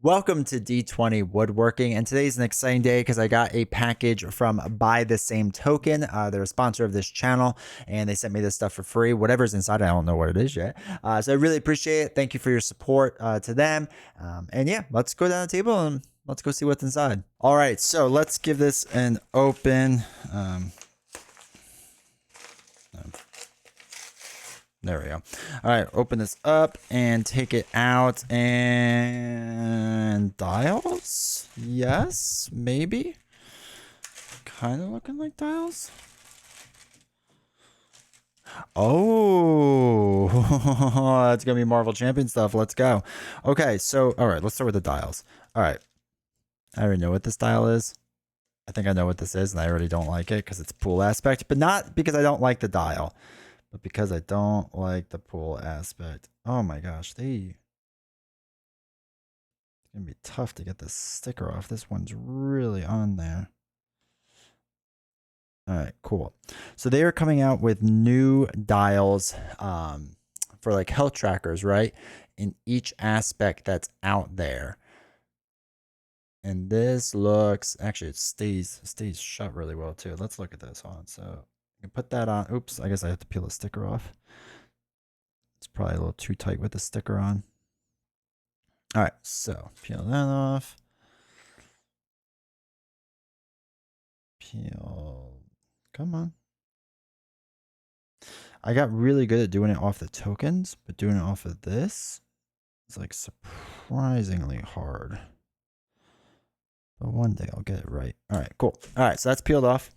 Welcome to D20 Woodworking, and today's an exciting day because I got a package from Buy the Same Token. They're a sponsor of this channel, and they sent me this stuff for free. Whatever's inside, I don't know what it is yet. So I really appreciate it. Thank you for your support to them. And yeah, let's go down the table and let's go see what's inside. All right, so let's give this an open. There we go. All right, open this up and take it out. And dials? Yes, maybe. Kind of looking like dials. Oh, that's going to be Marvel Champion stuff. Let's go. Okay, so, all right, let's start with the dials. All right. I already know what this dial is. I think I know what this is, and I already don't like it because it's pool aspect, but not because I don't like the dial. But because I don't like the pool aspect. Oh my gosh, it's going to be tough to get this sticker off. This one's really on there. All right, cool. So they are coming out with new dials for like health trackers, right? In each aspect that's out there. And this looks, actually it stays shut really well too. Let's look at this on. So you can put that on. Oops, I guess I have to peel the sticker off. It's probably a little too tight with the sticker on. All right, so peel that off. Peel. Come on. I got really good at doing it off the tokens, but doing it off of this is like surprisingly hard. But one day I'll get it right. All right, cool. All right, so that's peeled off.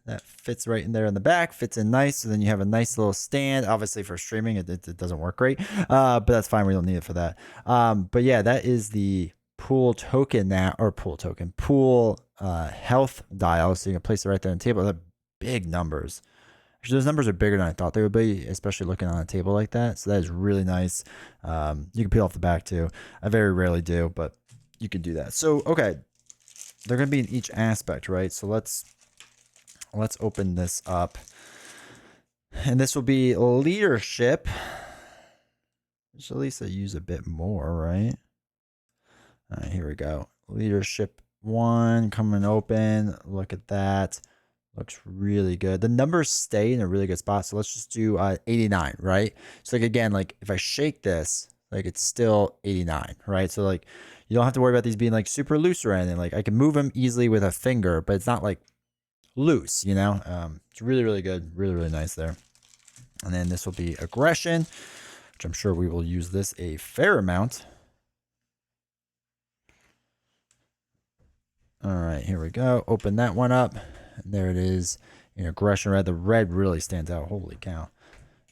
That fits right in there in the back, fits in nice. So then you have a nice little stand. Obviously for streaming, it doesn't work great, but that's fine. We don't need it for that. But yeah, that is the pool token now, or pool health dial. So you can place it right there on the table. They're big numbers. Actually, those numbers are bigger than I thought they would be, especially looking on a table like that. So that is really nice. You can peel off the back too. I very rarely do, but you can do that. So, okay. They're going to be in each aspect, right? So let's open this up. And this will be leadership. Which at least I use a bit more, right? All right, here we go. Leadership 1 coming open. Look at that. Looks really good. The numbers stay in a really good spot. So let's just do 89, right? So like again, like if I shake this, like it's still 89, right? So like you don't have to worry about these being like super loose or anything. Like I can move them easily with a finger, but it's not like loose, you know? It's really, really good. Really, really nice there. And then this will be aggression, which I'm sure we will use this a fair amount. All right, here we go. Open that one up. And there it is in aggression red. The red really stands out. Holy cow.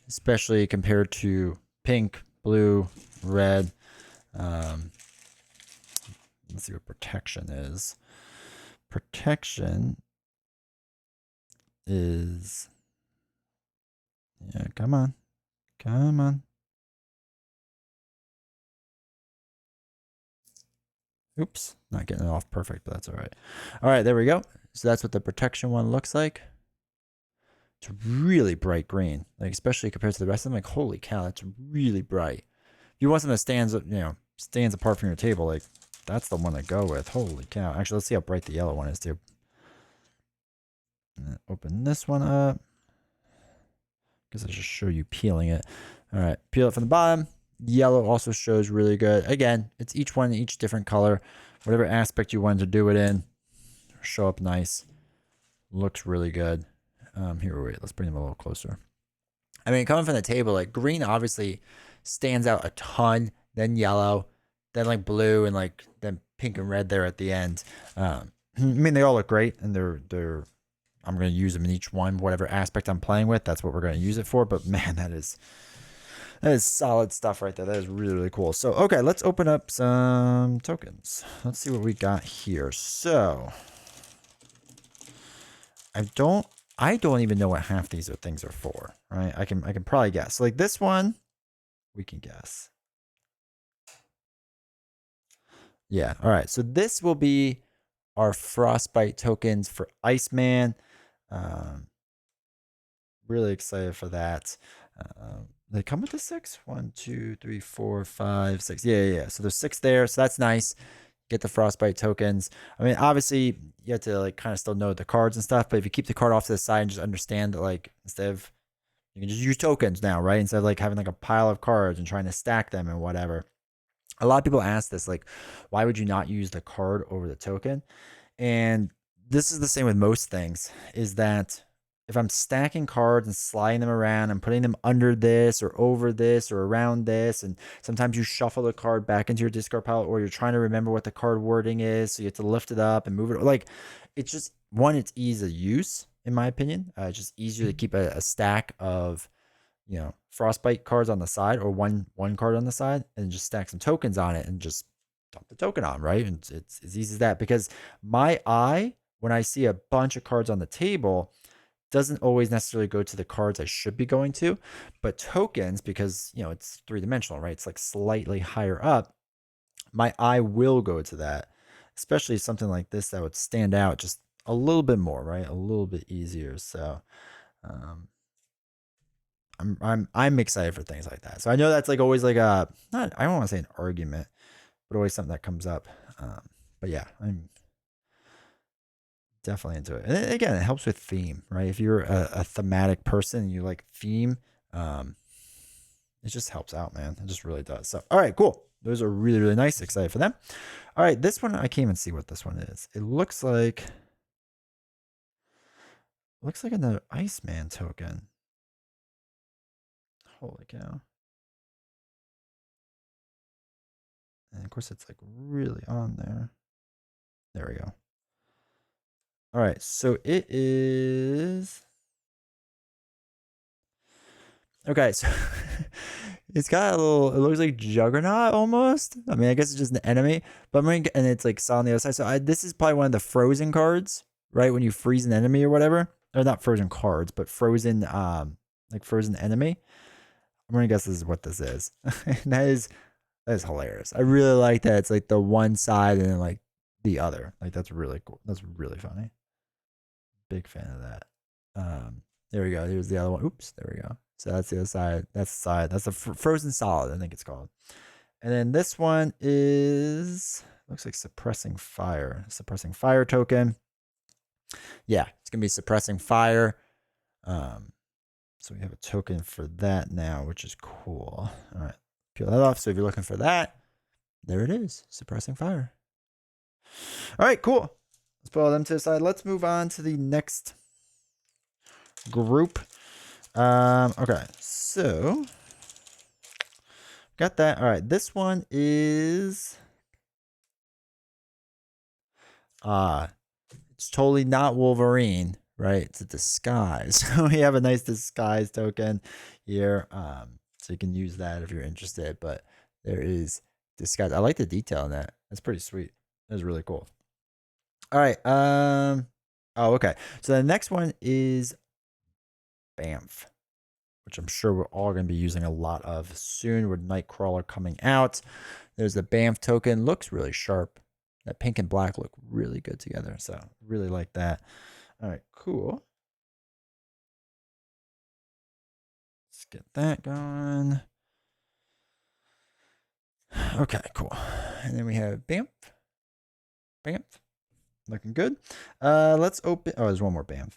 Especially compared to pink, blue, red. Let's see what protection is. Protection is... Yeah, come on. Come on. Oops, not getting it off perfect, but that's all right. All right, there we go. So that's what the protection one looks like. It's really bright green, like especially compared to the rest of them. Like, holy cow, that's really bright. If you want something that stands apart from your table, like that's the one to go with. Holy cow! Actually, let's see how bright the yellow one is too. Open this one up. Because I just show you peeling it. All right, peel it from the bottom. Yellow also shows really good. Again, it's each one each different color. Whatever aspect you want to do it in, show up nice. Looks really good. Here, wait, let's bring them a little closer. I mean, coming from the table, like green obviously stands out a ton, then yellow, then like blue, and like then pink and red there at the end. I mean, they all look great, and they're I'm going to use them in each one, whatever aspect I'm playing with. That's what we're going to use it for. But man, that is solid stuff right there. That is really, really cool. So, okay, let's open up some tokens. Let's see what we got here. So, I don't even know what half these things are for, right? I can probably guess. Like this one, we can guess. Yeah, all right. So this will be our Frostbite tokens for Iceman. Really excited for that. They come with the 6. 1, 2, 3, 4, 5, 6. Yeah. So there's 6 there. So that's nice. Get the Frostbite tokens. I mean, obviously, you have to like kind of still know the cards and stuff. But if you keep the card off to the side and just understand that, like, instead of you can just use tokens now, right? Instead of like having like a pile of cards and trying to stack them and whatever. A lot of people ask this, like, why would you not use the card over the token? And this is the same with most things, is that if I'm stacking cards and sliding them around and putting them under this or over this or around this, and sometimes you shuffle the card back into your discard pile, or you're trying to remember what the card wording is, so you have to lift it up and move it. Like, it's just, one, it's easy to use, in my opinion. It's just easier to keep a stack of, Frostbite cards on the side, or one card on the side, and just stack some tokens on it and just dump the token on, right? And it's as easy as that, because my eye, when I see a bunch of cards on the table, doesn't always necessarily go to the cards I should be going to, but tokens, because it's 3-dimensional, right? It's like slightly higher up. My eye will go to that, especially something like this that would stand out just a little bit more, right? A little bit easier. So I'm excited for things like that. So I know that's like always like a, not, I don't want to say an argument, but always something that comes up. But yeah, I'm definitely into it. And again, it helps with theme, right? If you're a thematic person and you like theme, it just helps out, man. It just really does. So, all right, cool. Those are really, really nice. Excited for them. All right, this one, I can't even see what this one is. It looks like another Iceman token. Holy cow. And of course, it's like really on there. There we go. All right, so it is. Okay, so it's got a little. It looks like Juggernaut almost. I mean, I guess it's just an enemy, but and it's like saw on the other side. So this is probably one of the frozen cards, right? When you freeze an enemy or whatever, or not frozen cards, but frozen, like frozen enemy. I'm gonna guess this is what this is. And that is hilarious. I really like that. It's like the one side and then like the other. Like that's really cool. That's really funny. Big fan of that. There we go. Here's the other one. Oops, there we go. So that's the other side. That's the side. That's the frozen solid, I think it's called. And then this one is, looks like suppressing fire. Suppressing fire token. Yeah, it's gonna be suppressing fire. So we have a token for that now, which is cool. All right, peel that off. So if you're looking for that, there it is, suppressing fire. All right, cool. Let's put all them to the side. Let's move on to the next group. Okay, so got that. All right, this one is it's totally not Wolverine, right? It's a disguise. So we have a nice disguise token here. So you can use that if you're interested, but there is disguise. I like the detail in that. That's pretty sweet. That's really cool. All right. Oh, okay. So the next one is Bamf, which I'm sure we're all going to be using a lot of soon with Nightcrawler coming out. There's the Bamf token. Looks really sharp. That pink and black look really good together. So really like that. All right, cool. Let's get that going. Okay, cool. And then we have Bamf. Bamf. Looking good. Let's open. Oh, there's one more Bamf.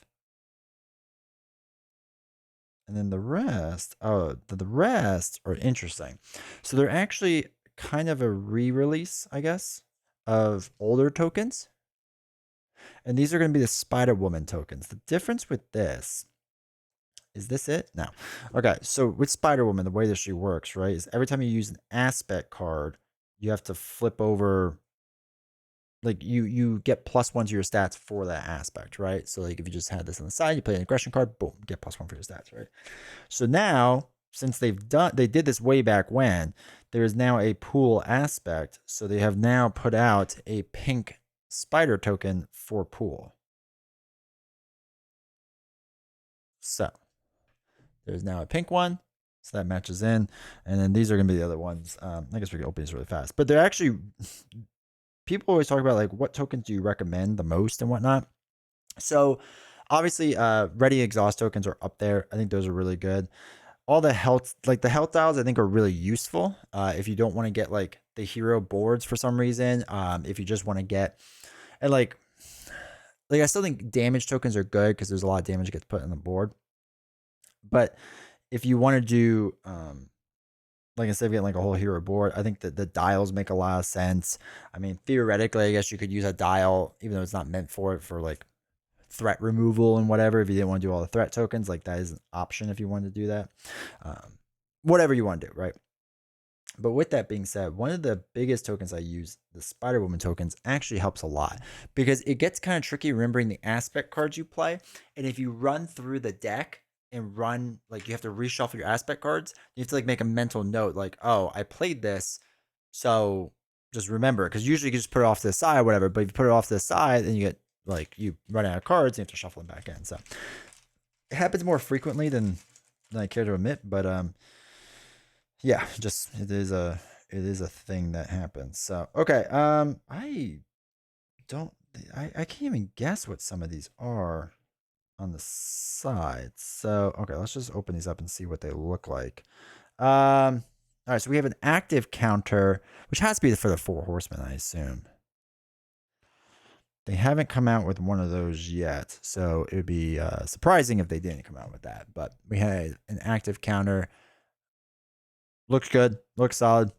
And then the rest, the rest are interesting. So they're actually kind of a re-release, I guess, of older tokens. And these are going to be the Spider-Woman tokens. The difference with this, is this it? No. Okay, so with Spider-Woman, the way that she works, right, is every time you use an aspect card, you have to flip over, like you get +1 to your stats for that aspect, right? So like if you just had this on the side, you play an aggression card, boom, get +1 for your stats, right? So now, since they did this way back when, there is now a pool aspect. So they have now put out a pink spider token for pool. So there's now a pink one. So that matches in. And then these are going to be the other ones. I guess we can open these really fast. But they're actually, people always talk about like what tokens do you recommend the most and whatnot. So obviously, ready exhaust tokens are up there. I think those are really good. all the health, like the health dials, I think are really useful. If you don't want to get like the hero boards for some reason, if you just want to get, and like I still think damage tokens are good because there's a lot of damage that gets put on the board. But if you want to do, like instead of getting like a whole hero board, I think that the dials make a lot of sense. I mean, theoretically, I guess you could use a dial, even though it's not meant for it, for like threat removal and whatever. If you didn't want to do all the threat tokens, like that is an option if you wanted to do that. Whatever you want to do, right? But with that being said, one of the biggest tokens I use, the Spider Woman tokens, actually helps a lot because it gets kind of tricky remembering the aspect cards you play. And if you run through the deck and run, like you have to reshuffle your aspect cards, you have to like make a mental note, like, oh, I played this. So just remember, because usually you can just put it off to the side or whatever. But if you put it off to the side, then you get like you run out of cards and you have to shuffle them back in. So it happens more frequently than I care to admit, but yeah, just it is a thing that happens. So okay, I don't I can't even guess what some of these are on the side. So okay, let's just open these up and see what they look like. All right, so we have an active counter, which has to be for the Four Horsemen, I assume. They haven't come out with one of those yet, so it would be surprising if they didn't come out with that. But we had an active counter. Looks good. Looks solid.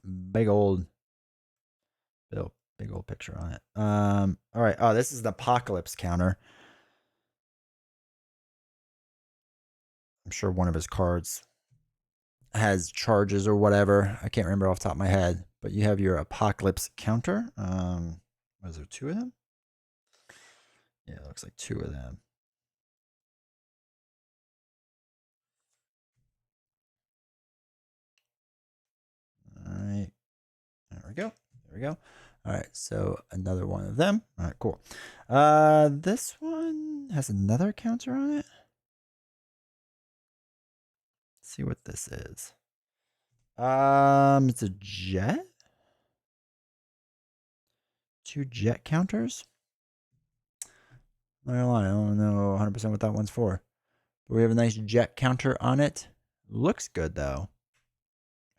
Big old picture on it. All right. Oh, this is the Apocalypse counter. I'm sure one of his cards has charges or whatever. I can't remember off the top of my head. But you have your Apocalypse counter. Was there two of them? Yeah, it looks like two of them. All right. There we go. There we go. All right, so another one of them. All right, cool. This one has another counter on it. Let's see what this is. It's a jet. Two jet counters. I don't know 100% what that one's for. But we have a nice jet counter on it. Looks good though.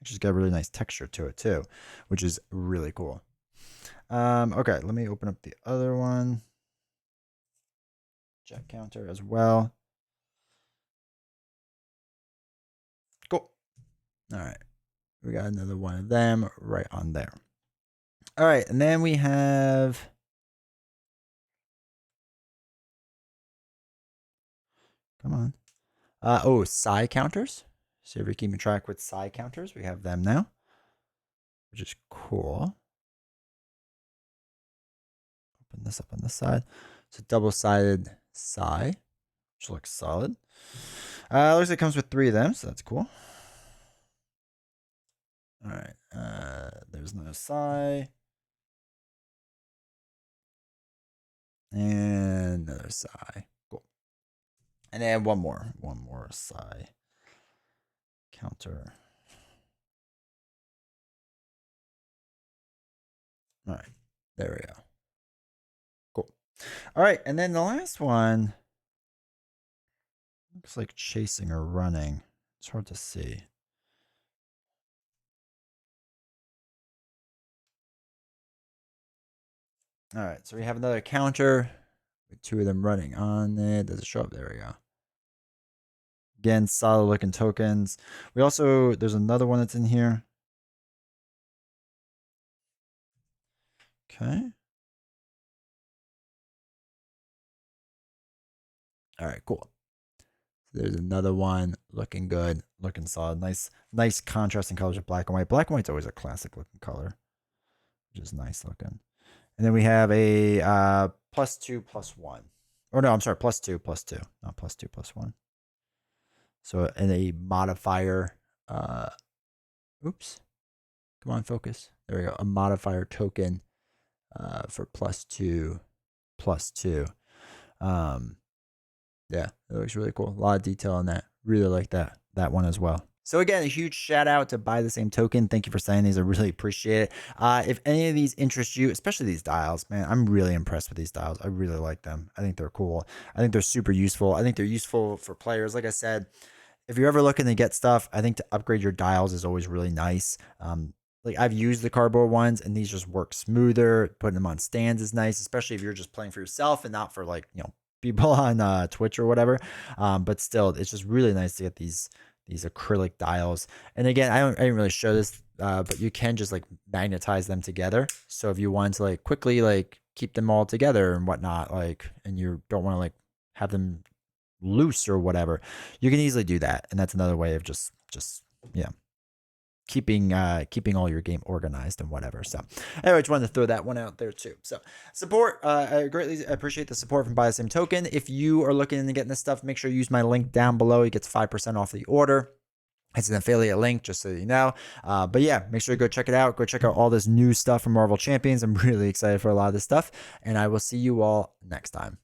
It's just got a really nice texture to it too, which is really cool. Okay, let me open up the other one. Jet counter as well. Cool. All right. We got another one of them right on there. All right, and then we have come on. Oh, psi counters. So if you're keeping track with psi counters, we have them now, which is cool. Open this up on this side. It's a double-sided psi, which looks solid. Looks like it comes with three of them, so that's cool. All right. There's another psi. And another psi. Cool. And then one more psi counter. All right. There we go. Cool. All right. And then the last one looks like chasing or running. It's hard to see. All right. So we have another counter with two of them running on it. Does it show up? There we go. Again, solid looking tokens. We also, there's another one that's in here. Okay. All right, cool. So there's another one looking good, looking solid. Nice contrasting colors with black and white. Black and white's always a classic looking color, which is nice looking. And then we have a +2/+1. Or no, I'm sorry, +2/+2, not +2/+1. So and a modifier. Oops. Come on, focus. There we go. A modifier token for +2/+2. Yeah, it looks really cool. A lot of detail on that. Really like that one as well. So again, a huge shout out to Buy the Same Token. Thank you for saying these. I really appreciate it. If any of these interest you, especially these dials, man, I'm really impressed with these dials. I really like them. I think they're cool. I think they're super useful. I think they're useful for players. Like I said, if you're ever looking to get stuff, I think to upgrade your dials is always really nice. Like I've used the cardboard ones and these just work smoother. Putting them on stands is nice, especially if you're just playing for yourself and not for like, people on Twitch or whatever. But still, it's just really nice to get these acrylic dials. And again, I didn't really show this, but you can just like magnetize them together. So if you want to like quickly like keep them all together and whatnot, like, and you don't want to like have them loose or whatever, you can easily do that. And that's another way of just keeping all your game organized and whatever. So anyway, I just wanted to throw that one out there too. So support, I greatly appreciate the support from Buy the Same Token. If you are looking into getting this stuff, make sure you use my link down below. You get 5% off the order. It's an affiliate link, just so you know. But yeah, make sure to go check it out. Go check out all this new stuff from Marvel Champions. I'm really excited for a lot of this stuff. And I will see you all next time.